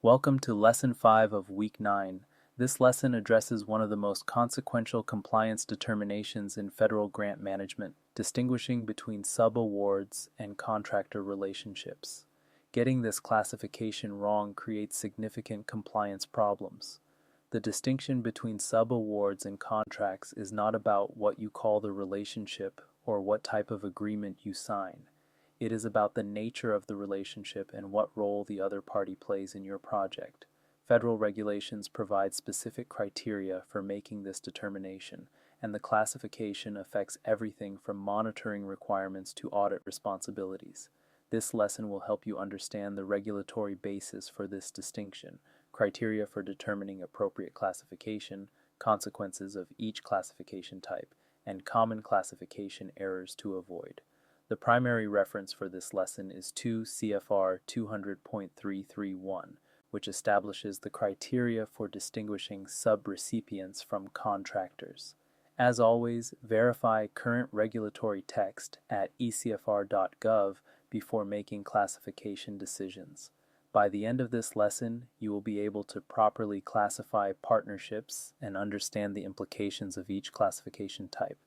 Welcome to Lesson 5 of Week 9. This lesson addresses one of the most consequential compliance determinations in federal grant management, distinguishing between subawards and contractor relationships. Getting this classification wrong creates significant compliance problems. The distinction between subawards and contracts is not about what you call the relationship or what type of agreement you sign. It is about the nature of the relationship and what role the other party plays in your project. Federal regulations provide specific criteria for making this determination, and the classification affects everything from monitoring requirements to audit responsibilities. This lesson will help you understand the regulatory basis for this distinction, criteria for determining appropriate classification, consequences of each classification type, and common classification errors to avoid. The primary reference for this lesson is 2 CFR 200.331, which establishes the criteria for distinguishing subrecipients from contractors. As always, verify current regulatory text at ecfr.gov before making classification decisions. By the end of this lesson, you will be able to properly classify partnerships and understand the implications of each classification type.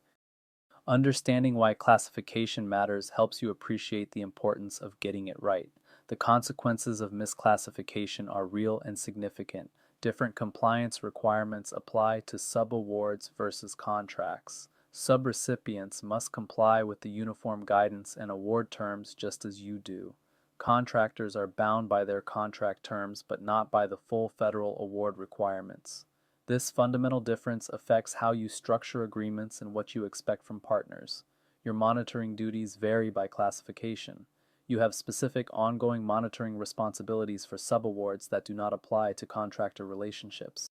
Understanding why classification matters helps you appreciate the importance of getting it right. The consequences of misclassification are real and significant. Different compliance requirements apply to subawards versus contracts. Subrecipients must comply with the uniform guidance and award terms just as you do. Contractors are bound by their contract terms but not by the full federal award requirements. This fundamental difference affects how you structure agreements and what you expect from partners. Your monitoring duties vary by classification. You have specific ongoing monitoring responsibilities for subawards that do not apply to contractor relationships.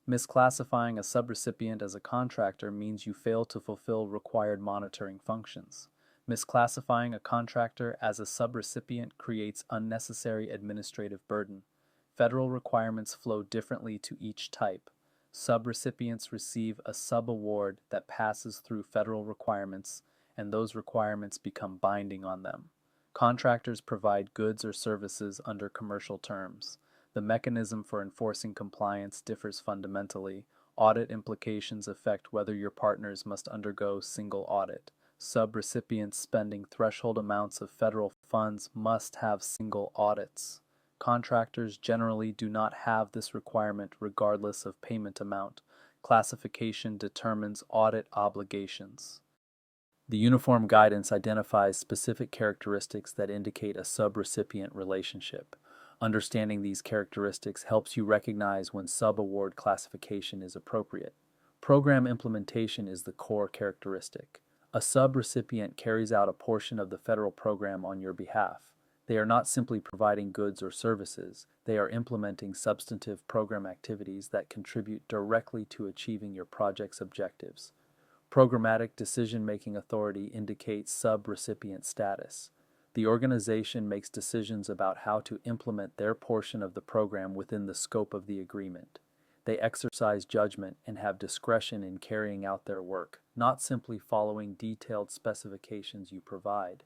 Misclassifying a subrecipient as a contractor means you fail to fulfill required monitoring functions. Misclassifying a contractor as a subrecipient creates unnecessary administrative burden. Federal requirements flow differently to each type. Subrecipients receive a subaward that passes through federal requirements, and those requirements become binding on them. Contractors provide goods or services under commercial terms. The mechanism for enforcing compliance differs fundamentally. Audit implications affect whether your partners must undergo single audit. Subrecipients spending threshold amounts of federal funds must have single audits. Contractors generally do not have this requirement regardless of payment amount. Classification determines audit obligations. The uniform guidance identifies specific characteristics that indicate a subrecipient relationship. Understanding these characteristics helps you recognize when subaward classification is appropriate. Program implementation is the core characteristic. A subrecipient carries out a portion of the federal program on your behalf. They are not simply providing goods or services, they are implementing substantive program activities that contribute directly to achieving your project's objectives. Programmatic decision-making authority indicates subrecipient status. The organization makes decisions about how to implement their portion of the program within the scope of the agreement. They exercise judgment and have discretion in carrying out their work, not simply following detailed specifications you provide.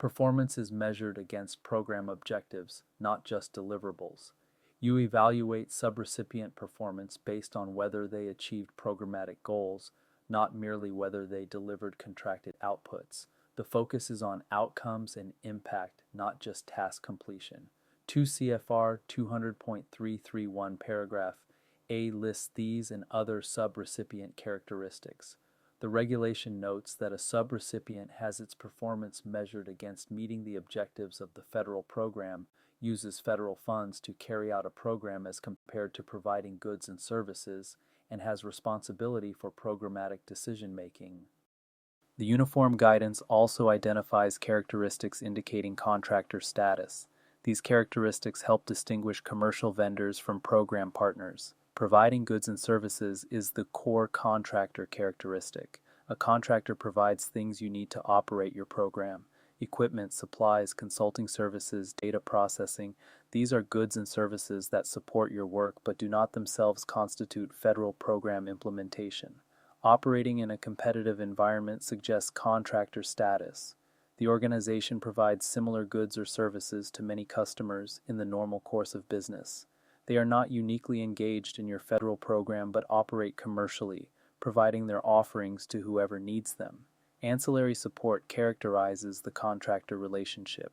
Performance is measured against program objectives, not just deliverables. You evaluate subrecipient performance based on whether they achieved programmatic goals, not merely whether they delivered contracted outputs. The focus is on outcomes and impact, not just task completion. 2 CFR 200.331 paragraph A lists these and other subrecipient characteristics. The regulation notes that a subrecipient has its performance measured against meeting the objectives of the federal program, uses federal funds to carry out a program as compared to providing goods and services, and has responsibility for programmatic decision-making. The uniform guidance also identifies characteristics indicating contractor status. These characteristics help distinguish commercial vendors from program partners. Providing goods and services is the core contractor characteristic. A contractor provides things you need to operate your program. Equipment, supplies, consulting services, data processing, these are goods and services that support your work but do not themselves constitute federal program implementation. Operating in a competitive environment suggests contractor status. The organization provides similar goods or services to many customers in the normal course of business. They are not uniquely engaged in your federal program but operate commercially, providing their offerings to whoever needs them. Ancillary support characterizes the contractor relationship.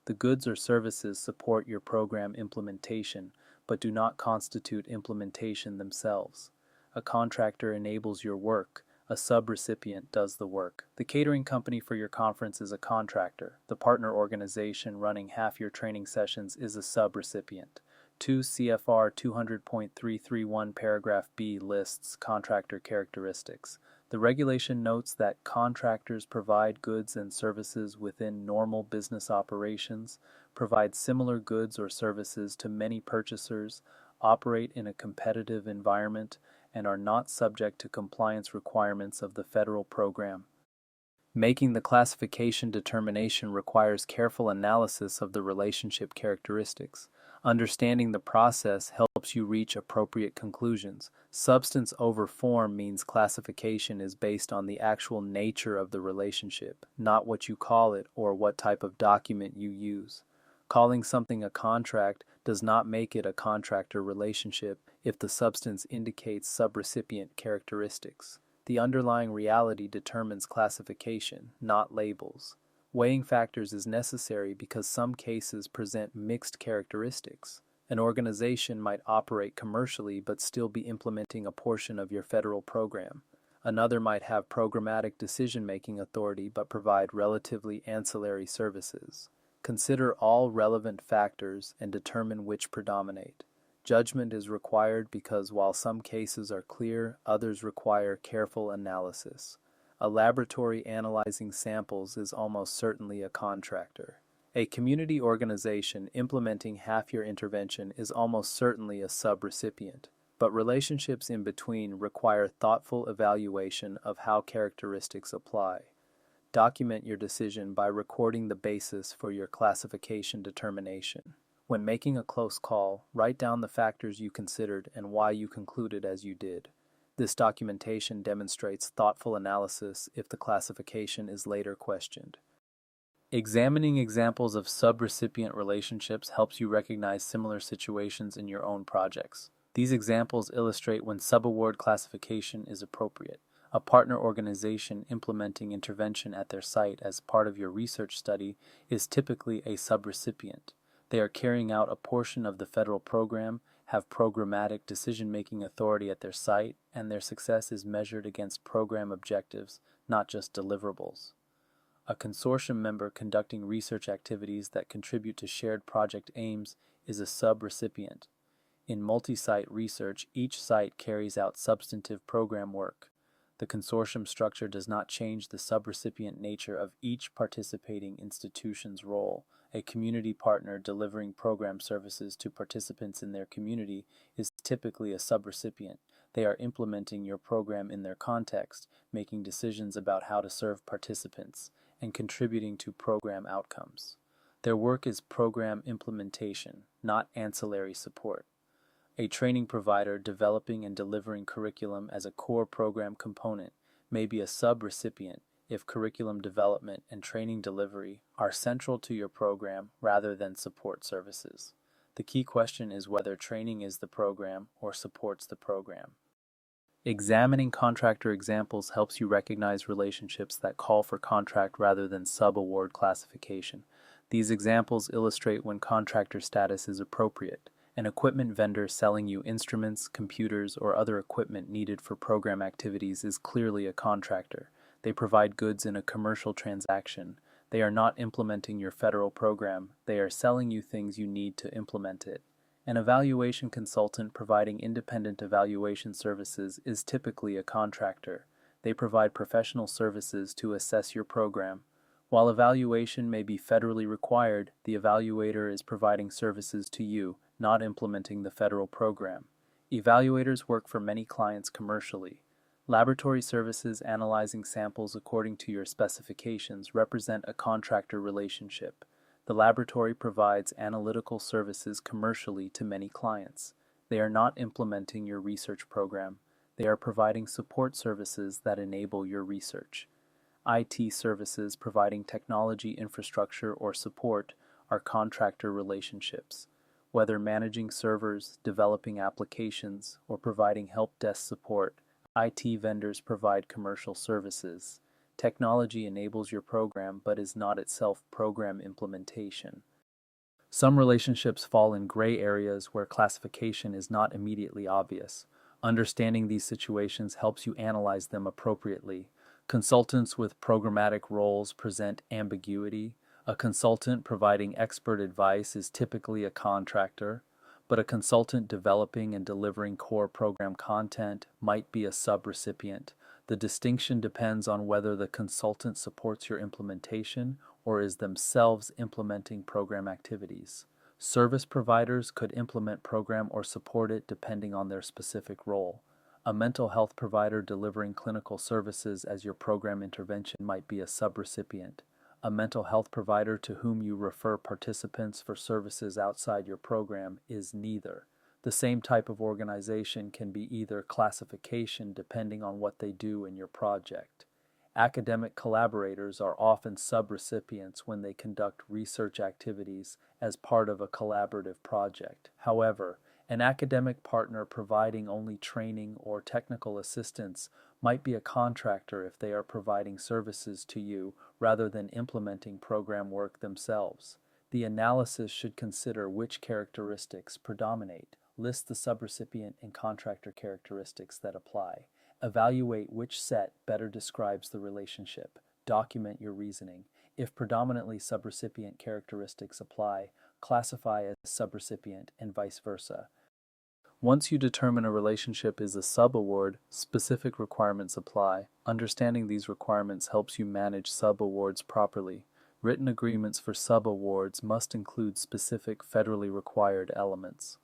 The goods or services support your program implementation, but do not constitute implementation themselves. A contractor enables your work. A subrecipient does the work. The catering company for your conference is a contractor. The partner organization running half your training sessions is a subrecipient. 2 CFR 200.331 paragraph B lists contractor characteristics. The regulation notes that contractors provide goods and services within normal business operations, provide similar goods or services to many purchasers, operate in a competitive environment, and are not subject to compliance requirements of the federal program. Making the classification determination requires careful analysis of the relationship characteristics. Understanding the process helps you reach appropriate conclusions. Substance over form means classification is based on the actual nature of the relationship, not what you call it or what type of document you use. Calling something a contract does not make it a contractor relationship if the substance indicates subrecipient characteristics. The underlying reality determines classification, not labels. Weighing factors is necessary because some cases present mixed characteristics. An organization might operate commercially but still be implementing a portion of your federal program. Another might have programmatic decision-making authority but provide relatively ancillary services. Consider all relevant factors and determine which predominate. Judgment is required because while some cases are clear, others require careful analysis. A laboratory analyzing samples is almost certainly a contractor. A community organization implementing half your intervention is almost certainly a subrecipient, but relationships in between require thoughtful evaluation of how characteristics apply. Document your decision by recording the basis for your classification determination. When making a close call, write down the factors you considered and why you concluded as you did. This documentation demonstrates thoughtful analysis if the classification is later questioned. Examining examples of subrecipient relationships helps you recognize similar situations in your own projects. These examples illustrate when subaward classification is appropriate. A partner organization implementing intervention at their site as part of your research study is typically a subrecipient. They are carrying out a portion of the federal program, have programmatic decision-making authority at their site, and their success is measured against program objectives, not just deliverables. A consortium member conducting research activities that contribute to shared project aims is a subrecipient. In multi-site research, each site carries out substantive program work. The consortium structure does not change the subrecipient nature of each participating institution's role. A community partner delivering program services to participants in their community is typically a subrecipient. They are implementing your program in their context, making decisions about how to serve participants, and contributing to program outcomes. Their work is program implementation, not ancillary support. A training provider developing and delivering curriculum as a core program component may be a subrecipient if curriculum development and training delivery are central to your program rather than support services. The key question is whether training is the program or supports the program. Examining contractor examples helps you recognize relationships that call for contract rather than subaward classification. These examples illustrate when contractor status is appropriate. An equipment vendor selling you instruments, computers, or other equipment needed for program activities is clearly a contractor. They provide goods in a commercial transaction. They are not implementing your federal program. They are selling you things you need to implement it. An evaluation consultant providing independent evaluation services is typically a contractor. They provide professional services to assess your program. While evaluation may be federally required, the evaluator is providing services to you, not implementing the federal program. Evaluators work for many clients commercially. Laboratory services analyzing samples according to your specifications represent a contractor relationship. The laboratory provides analytical services commercially to many clients. They are not implementing your research program. They are providing support services that enable your research. IT services providing technology infrastructure or support are contractor relationships. Whether managing servers, developing applications, or providing help desk support, IT vendors provide commercial services. Technology enables your program but is not itself program implementation. Some relationships fall in gray areas where classification is not immediately obvious. Understanding these situations helps you analyze them appropriately. Consultants with programmatic roles present ambiguity. A consultant providing expert advice is typically a contractor, but a consultant developing and delivering core program content might be a subrecipient. The distinction depends on whether the consultant supports your implementation or is themselves implementing program activities. Service providers could implement program or support it depending on their specific role. A mental health provider delivering clinical services as your program intervention might be a subrecipient. A mental health provider to whom you refer participants for services outside your program is neither. The same type of organization can be either classification depending on what they do in your project. Academic collaborators are often subrecipients when they conduct research activities as part of a collaborative project. However, an academic partner providing only training or technical assistance might be a contractor if they are providing services to you rather than implementing program work themselves. The analysis should consider which characteristics predominate, list the subrecipient and contractor characteristics that apply, evaluate which set better describes the relationship, document your reasoning. If predominantly subrecipient characteristics apply, classify as subrecipient and vice versa. Once you determine a relationship is a subaward, specific requirements apply. Understanding these requirements helps you manage subawards properly. Written agreements for subawards must include specific federally required elements.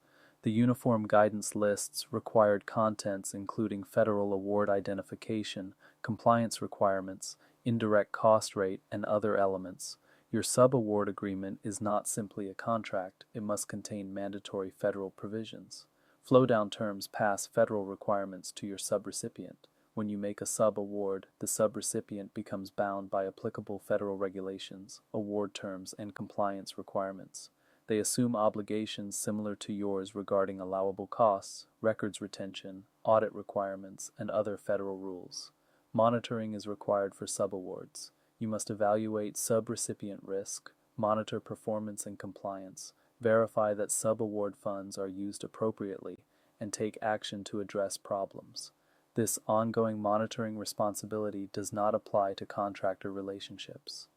The Uniform Guidance lists required contents including federal award identification, compliance requirements, indirect cost rate, and other elements. Your subaward agreement is not simply a contract, it must contain mandatory federal provisions. Flowdown terms pass federal requirements to your subrecipient. When you make a subaward, the subrecipient becomes bound by applicable federal regulations, award terms, and compliance requirements. They assume obligations similar to yours regarding allowable costs, records retention, audit requirements, and other federal rules. Monitoring is required for subawards. You must evaluate subrecipient risk, monitor performance and compliance, verify that subaward funds are used appropriately, and take action to address problems. This ongoing monitoring responsibility does not apply to contractor relationships.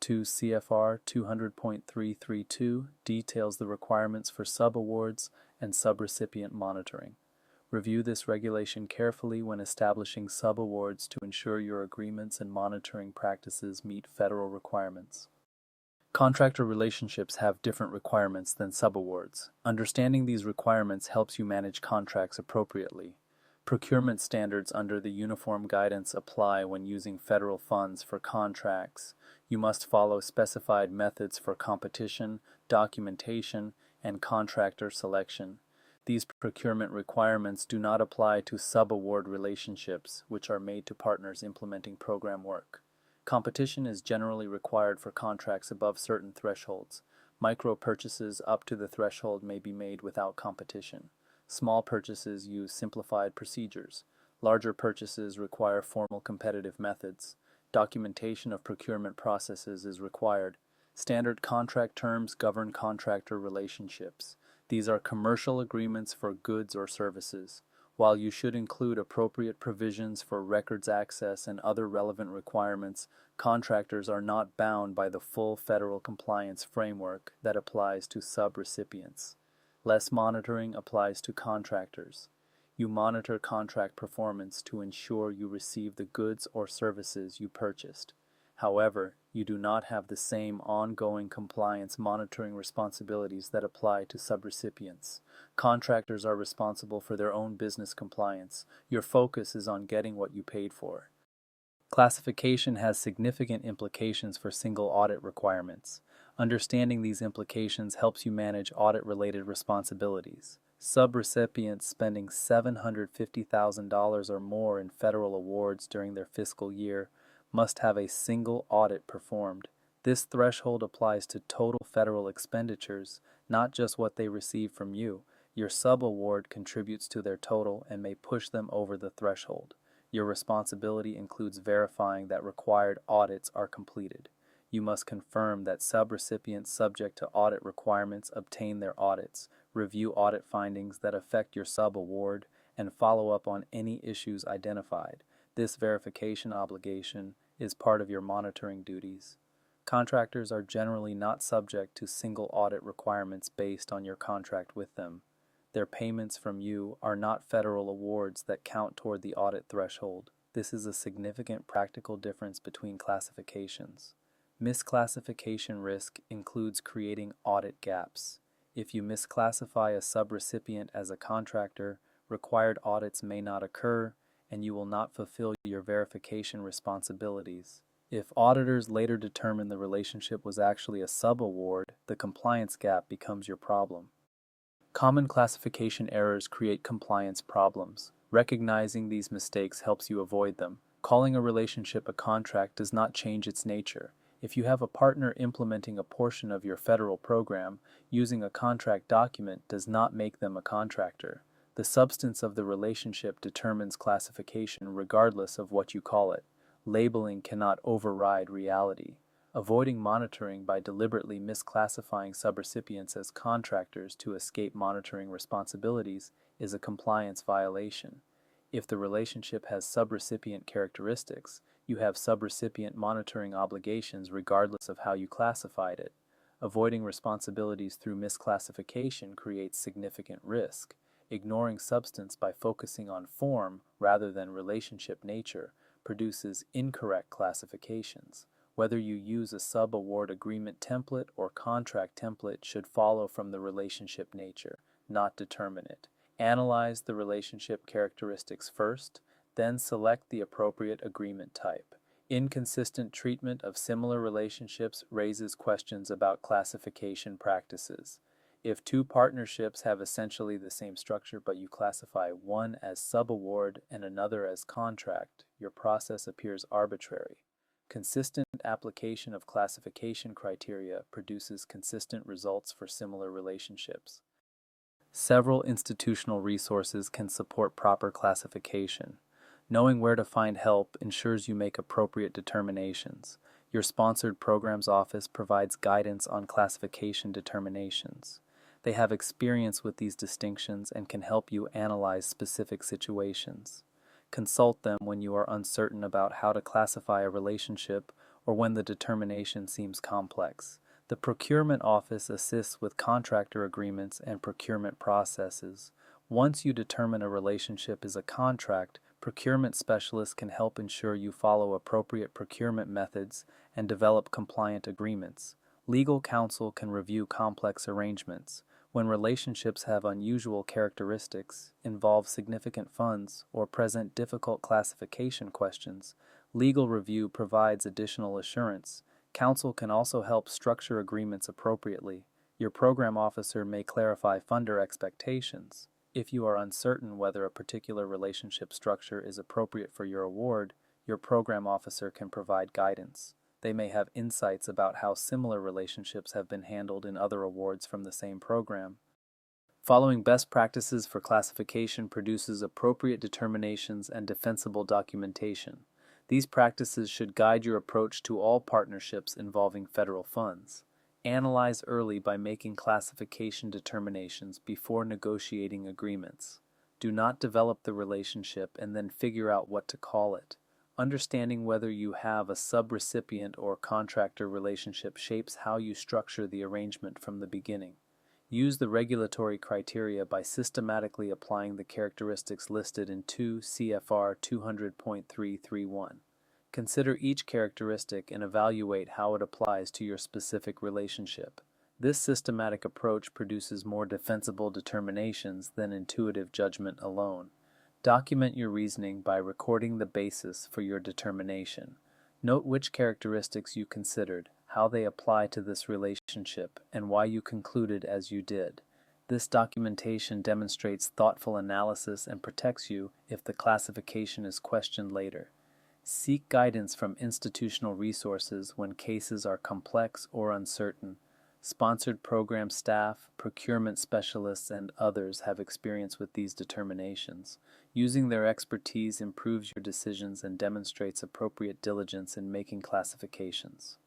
2 CFR 200.332 details the requirements for subawards and subrecipient monitoring. Review this regulation carefully when establishing subawards to ensure your agreements and monitoring practices meet federal requirements. Contractor relationships have different requirements than subawards. Understanding these requirements helps you manage contracts appropriately. Procurement standards under the Uniform Guidance apply when using federal funds for contracts. You must follow specified methods for competition, documentation, and contractor selection. These procurement requirements do not apply to subaward relationships, which are made to partners implementing program work. Competition is generally required for contracts above certain thresholds. Micro purchases up to the threshold may be made without competition. Small purchases use simplified procedures. Larger purchases require formal competitive methods. Documentation of procurement processes is required. Standard contract terms govern contractor relationships. These are commercial agreements for goods or services. While you should include appropriate provisions for records access and other relevant requirements, contractors are not bound by the full federal compliance framework that applies to subrecipients. Less monitoring applies to contractors. You monitor contract performance to ensure you receive the goods or services you purchased. However, you do not have the same ongoing compliance monitoring responsibilities that apply to subrecipients. Contractors are responsible for their own business compliance. Your focus is on getting what you paid for. Classification has significant implications for single audit requirements. Understanding these implications helps you manage audit-related responsibilities. Subrecipients spending $750,000 or more in federal awards during their fiscal year must have a single audit performed. This threshold applies to total federal expenditures, not just what they receive from you. Your subaward contributes to their total and may push them over the threshold. Your responsibility includes verifying that required audits are completed. You must confirm that subrecipients subject to audit requirements obtain their audits, review audit findings that affect your subaward, and follow up on any issues identified. This verification obligation is part of your monitoring duties. Contractors are generally not subject to single audit requirements based on your contract with them. Their payments from you are not federal awards that count toward the audit threshold. This is a significant practical difference between classifications. Misclassification risk includes creating audit gaps. If you misclassify a subrecipient as a contractor, required audits may not occur, and you will not fulfill your verification responsibilities. If auditors later determine the relationship was actually a subaward, the compliance gap becomes your problem. Common classification errors create compliance problems. Recognizing these mistakes helps you avoid them. Calling a relationship a contract does not change its nature. If you have a partner implementing a portion of your federal program, using a contract document does not make them a contractor. The substance of the relationship determines classification regardless of what you call it. Labeling cannot override reality. Avoiding monitoring by deliberately misclassifying subrecipients as contractors to escape monitoring responsibilities is a compliance violation. If the relationship has subrecipient characteristics, you have subrecipient monitoring obligations regardless of how you classified it. Avoiding responsibilities through misclassification creates significant risk. Ignoring substance by focusing on form rather than relationship nature produces incorrect classifications. Whether you use a subaward agreement template or contract template should follow from the relationship nature, not determine it. Analyze the relationship characteristics first, then select the appropriate agreement type. Inconsistent treatment of similar relationships raises questions about classification practices. If two partnerships have essentially the same structure but you classify one as subaward and another as contract, your process appears arbitrary. Consistent application of classification criteria produces consistent results for similar relationships. Several institutional resources can support proper classification. Knowing where to find help ensures you make appropriate determinations. Your sponsored programs office provides guidance on classification determinations. They have experience with these distinctions and can help you analyze specific situations. Consult them when you are uncertain about how to classify a relationship or when the determination seems complex. The procurement office assists with contractor agreements and procurement processes. Once you determine a relationship is a contract, procurement specialists can help ensure you follow appropriate procurement methods and develop compliant agreements. Legal counsel can review complex arrangements. When relationships have unusual characteristics, involve significant funds, or present difficult classification questions, legal review provides additional assurance. Counsel can also help structure agreements appropriately. Your program officer may clarify funder expectations. If you are uncertain whether a particular relationship structure is appropriate for your award, your program officer can provide guidance. They may have insights about how similar relationships have been handled in other awards from the same program. Following best practices for classification produces appropriate determinations and defensible documentation. These practices should guide your approach to all partnerships involving federal funds. Analyze early by making classification determinations before negotiating agreements. Do not develop the relationship and then figure out what to call it. Understanding whether you have a subrecipient or contractor relationship shapes how you structure the arrangement from the beginning. Use the regulatory criteria by systematically applying the characteristics listed in 2 CFR 200.331. Consider each characteristic and evaluate how it applies to your specific relationship. This systematic approach produces more defensible determinations than intuitive judgment alone. Document your reasoning by recording the basis for your determination. Note which characteristics you considered, how they apply to this relationship, and why you concluded as you did. This documentation demonstrates thoughtful analysis and protects you if the classification is questioned later. Seek guidance from institutional resources when cases are complex or uncertain. Sponsored program staff, procurement specialists, and others have experience with these determinations. Using their expertise improves your decisions and demonstrates appropriate diligence in making classifications.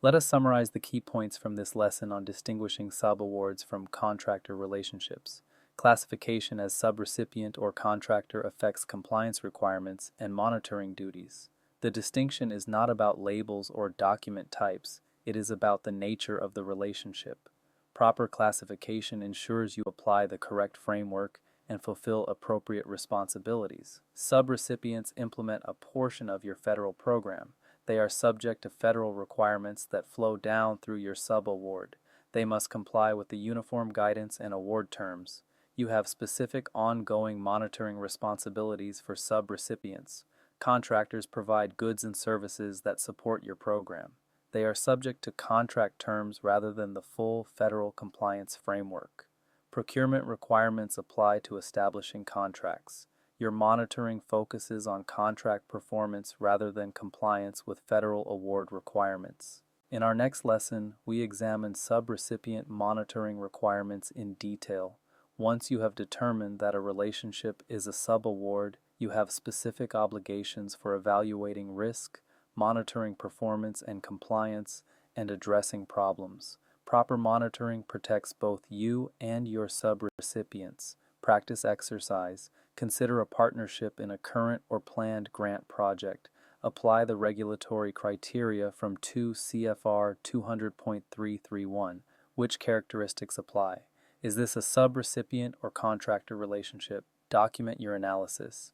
Let us summarize the key points from this lesson on distinguishing subawards from contractor relationships. Classification as subrecipient or contractor affects compliance requirements and monitoring duties. The distinction is not about labels or document types, it is about the nature of the relationship. Proper classification ensures you apply the correct framework and fulfill appropriate responsibilities. Subrecipients implement a portion of your federal program. They are subject to federal requirements that flow down through your subaward. They must comply with the uniform guidance and award terms. You have specific ongoing monitoring responsibilities for subrecipients. Contractors provide goods and services that support your program. They are subject to contract terms rather than the full federal compliance framework. Procurement requirements apply to establishing contracts. Your monitoring focuses on contract performance rather than compliance with federal award requirements. In our next lesson, we examine subrecipient monitoring requirements in detail. Once you have determined that a relationship is a subaward, you have specific obligations for evaluating risk, monitoring performance and compliance, and addressing problems. Proper monitoring protects both you and your subrecipients. Practice exercise. Consider a partnership in a current or planned grant project. Apply the regulatory criteria from 2 CFR 200.331. Which characteristics apply? Is this a subrecipient or contractor relationship? Document your analysis.